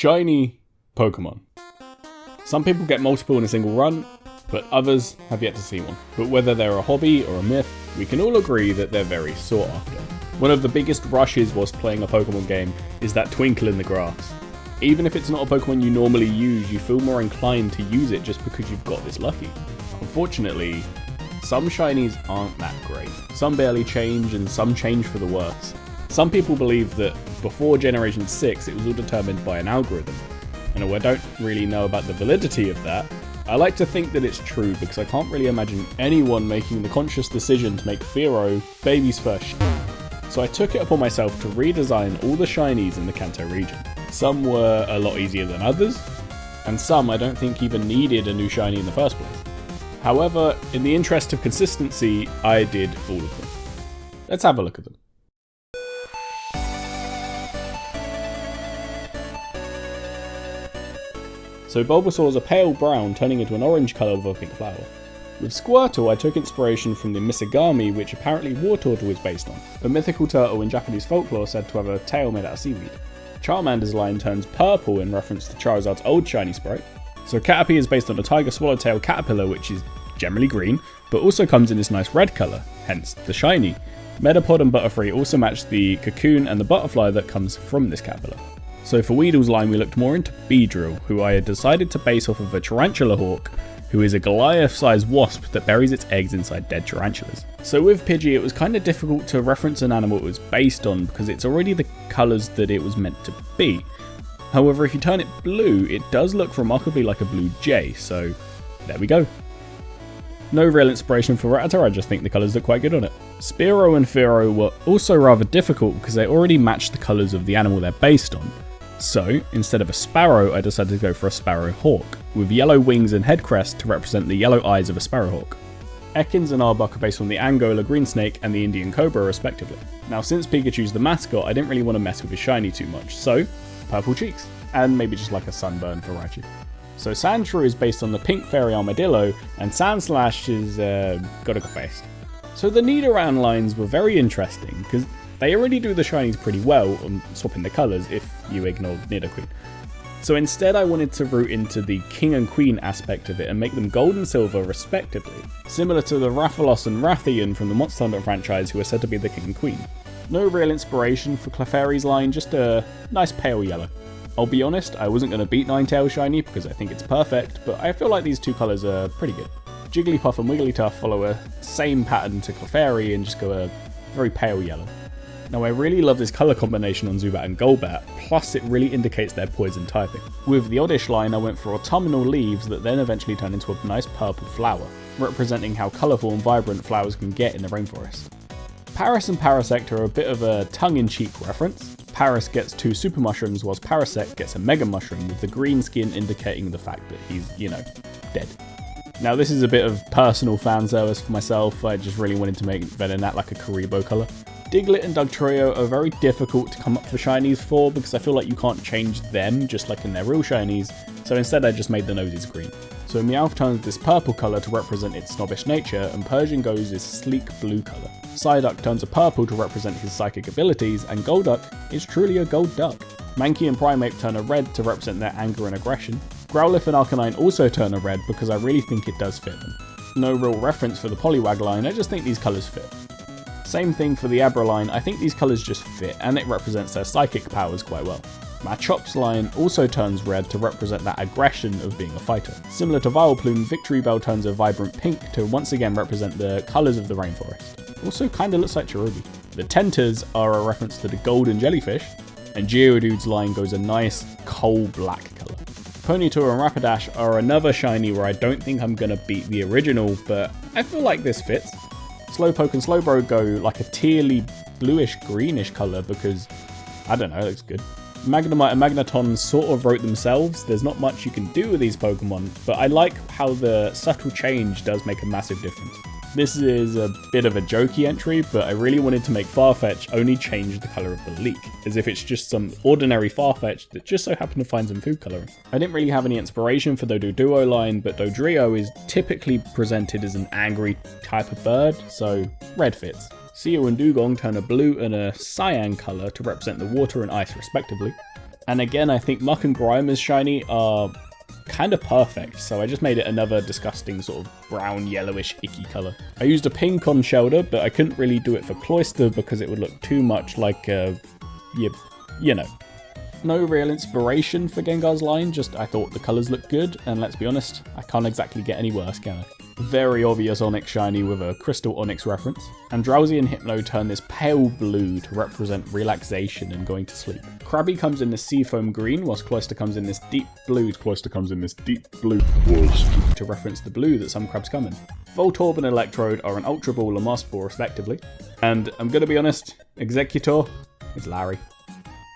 Shiny Pokemon. Some people get multiple in a single run, but others have yet to see one. But whether they're a hobby or a myth, we can all agree that they're very sought after. One of the biggest rushes whilst playing a Pokemon game is that twinkle in the grass. Even if it's not a Pokemon you normally use, you feel more inclined to use it just because you've got this lucky. Unfortunately, some shinies aren't that great. Some barely change and some change for the worse. Some people believe that before Generation 6 it was all determined by an algorithm, and although I don't really know about the validity of that, I like to think that it's true because I can't really imagine anyone making the conscious decision to make Spiro baby's first So I took it upon myself to redesign all the shinies in the Kanto region. Some were a lot easier than others, and some I don't think even needed a new shiny in the first place. However, in the interest of consistency, I did all of them. Let's have a look at them. So Bulbasaur is a pale brown turning into an orange colour with a pink flower. With Squirtle I took inspiration from the Misagami, which apparently Wartortle is based on, a mythical turtle in Japanese folklore said to have a tail made out of seaweed. Charmander's line turns purple in reference to Charizard's old shiny sprite. So Caterpie is based on a tiger swallowtail caterpillar, which is generally green, but also comes in this nice red colour, hence the shiny. Metapod and Butterfree also match the cocoon and the butterfly that comes from this caterpillar. So for Weedle's line we looked more into Beedrill, who I had decided to base off of a tarantula hawk, who is a Goliath-sized wasp that buries its eggs inside dead tarantulas. So with Pidgey it was kind of difficult to reference an animal it was based on because it's already the colours that it was meant to be. However, if you turn it blue, it does look remarkably like a blue jay, so there we go. No real inspiration for Rattata, I just think the colours look quite good on it. Spiro and Firo were also rather difficult because they already matched the colours of the animal they're based on. So, instead of a sparrow, I decided to go for a sparrow hawk, with yellow wings and head crest to represent the yellow eyes of a sparrowhawk. Ekans and Arbok are based on the Angola green snake and the Indian cobra respectively. Now since Pikachu's the mascot, I didn't really want to mess with his shiny too much, so purple cheeks, and maybe just like a sunburn for Raichu. So Sandshrew is based on the pink fairy armadillo, and Sandslash is Godok-faced. So the Nidoran lines were very interesting, because they already do the shinies pretty well on swapping the colours if you ignore Nidoqueen. So instead I wanted to root into the King and Queen aspect of it and make them gold and silver respectively, similar to the Rathalos and Rathian from the Monster Hunter franchise who are said to be the King and Queen. No real inspiration for Clefairy's line, just a nice pale yellow. I'll be honest, I wasn't going to beat Ninetales shiny because I think it's perfect, but I feel like these two colours are pretty good. Jigglypuff and Wigglytuff follow a same pattern to Clefairy and just go a very pale yellow. Now I really love this colour combination on Zubat and Golbat, plus it really indicates their poison typing. With the Oddish line I went for autumnal leaves that then eventually turn into a nice purple flower, representing how colourful and vibrant flowers can get in the rainforest. Paris and Parasect are a bit of a tongue-in-cheek reference. Paris gets 2 super mushrooms whilst Parasect gets a mega mushroom, with the green skin indicating the fact that he's, dead. Now this is a bit of personal fan service for myself, I just really wanted to make Venonat like a Karibo colour. Diglett and Dugtrio are very difficult to come up for shinies for because I feel like you can't change them just like in their real shinies, so instead I just made the noses green. So Meowth turns this purple colour to represent its snobbish nature, and Persian goes this sleek blue colour. Psyduck turns a purple to represent his psychic abilities, and Golduck is truly a gold duck. Mankey and Primeape turn a red to represent their anger and aggression. Growlithe and Arcanine also turn a red because I really think it does fit them. No real reference for the Poliwag line, I just think these colours fit. Same thing for the Abra line, I think these colours just fit and it represents their psychic powers quite well. Machop's line also turns red to represent that aggression of being a fighter. Similar to Vileplume, Victory Bell turns a vibrant pink to once again represent the colours of the rainforest. Also kinda looks like Cherubi. The Tentas are a reference to the golden jellyfish, and Geodude's line goes a nice coal black colour. Ponyta and Rapidash are another shiny where I don't think I'm gonna beat the original, but I feel like this fits. Slowpoke and Slowbro go like a tealy bluish greenish colour because, I don't know, it looks good. Magnemite and Magneton sort of wrote themselves, there's not much you can do with these Pokemon, but I like how the subtle change does make a massive difference. This is a bit of a jokey entry, but I really wanted to make Farfetch only change the colour of the leek, as if it's just some ordinary Farfetch that just so happened to find some food colouring. I didn't really have any inspiration for the Doduo line, but Dodrio is typically presented as an angry type of bird, so red fits. Seo and Dugong turn a blue and a cyan colour to represent the water and ice respectively. And again, I think Muck and Grimer's shiny are kind of perfect, so I just made it another disgusting sort of brown, yellowish, icky colour. I used a pink on Shelder, but I couldn't really do it for Cloyster because it would look too much like you know. No real inspiration for Gengar's line, just I thought the colours looked good, and let's be honest, I can't exactly get any worse, can I? Very obvious Onyx shiny with a Crystal Onyx reference. And Drowsy and Hypno turn this pale blue to represent relaxation and going to sleep. Krabby comes in this Seafoam green, whilst Cloyster comes in this deep blue. To reference the blue that some crabs come in. Voltorb and Electrode are an Ultra Ball and Master Ball respectively. And I'm gonna be honest, Executor is Larry.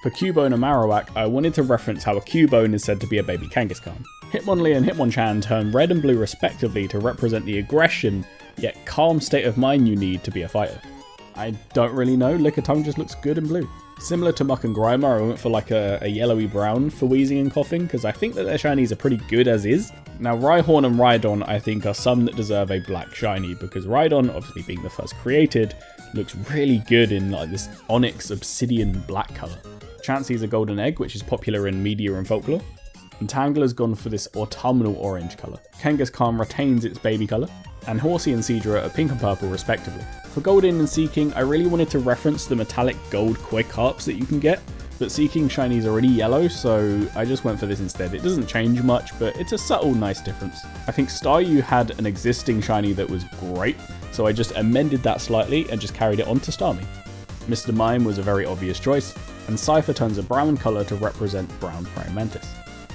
For Cubone and Marowak, I wanted to reference how a Cubone is said to be a baby Kangaskhan. Hitmonlee and Hitmonchan turn red and blue respectively to represent the aggression, yet calm state of mind you need to be a fighter. I don't really know, Lickitung just looks good in blue. Similar to Muck and Grimer, I went for like a yellowy brown for Wheezing and Coughing, because I think that their shinies are pretty good as is. Now Rhyhorn and Rhydon I think are some that deserve a black shiny, because Rhydon, obviously being the first created, looks really good in like this onyx obsidian black colour. Chansey's a golden egg, which is popular in media and folklore. And Tangler's gone for this autumnal orange colour. Kangaskhan retains its baby colour, and Horsey and Seadra are pink and purple respectively. For Goldin and Seeking, I really wanted to reference the metallic gold koi carps that you can get, but Seeking shiny's already yellow, so I just went for this instead. It doesn't change much, but it's a subtle, nice difference. I think Staryu had an existing shiny that was great, so I just amended that slightly and just carried it on to Starmie. Mr. Mime was a very obvious choice, and Cypher turns a brown colour to represent brown praying mantis.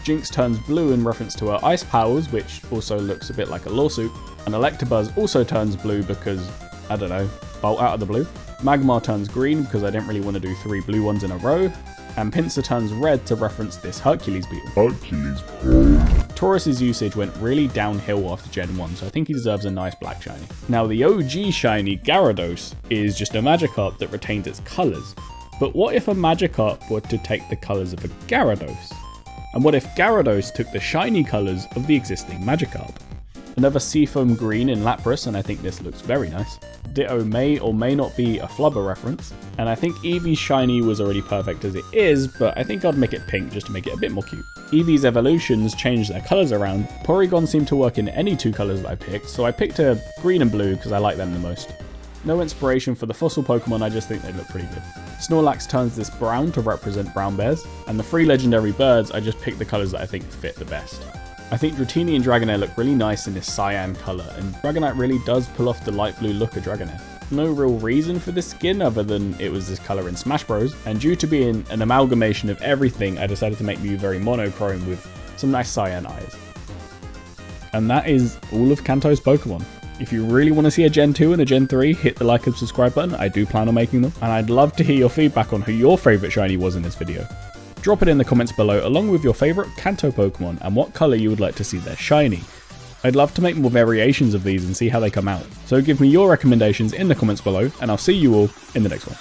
Jinx turns blue in reference to her ice powers, which also looks a bit like a lawsuit, and Electabuzz also turns blue because, I don't know, bolt out of the blue. Magmar turns green because I didn't really want to do 3 blue ones in a row, and Pinsir turns red to reference this Hercules beetle. Taurus's usage went really downhill after Gen 1, so I think he deserves a nice black shiny. Now the OG shiny Gyarados is just a Magikarp that retains its colours, but what if a Magikarp were to take the colours of a Gyarados? And what if Gyarados took the shiny colours of the existing Magikarp? Another Seafoam green in Lapras, and I think this looks very nice. Ditto may or may not be a Flubber reference, and I think Eevee's shiny was already perfect as it is, but I think I'd make it pink just to make it a bit more cute. Eevee's evolutions changed their colours around. Porygon seemed to work in any 2 colours that I picked, so I picked a green and blue because I like them the most. No inspiration for the fossil Pokemon, I just think they look pretty good. Snorlax turns this brown to represent brown bears, and the 3 legendary birds, I just picked the colours that I think fit the best. I think Dratini and Dragonair look really nice in this cyan colour, and Dragonite really does pull off the light blue look of Dragonair. No real reason for this skin other than it was this colour in Smash Bros, and due to being an amalgamation of everything, I decided to make Mew very monochrome with some nice cyan eyes. And that is all of Kanto's Pokemon. If you really want to see a Gen 2 and a Gen 3, hit the like and subscribe button, I do plan on making them, and I'd love to hear your feedback on who your favourite shiny was in this video. Drop it in the comments below along with your favourite Kanto Pokemon and what colour you would like to see their shiny. I'd love to make more variations of these and see how they come out, so give me your recommendations in the comments below, and I'll see you all in the next one.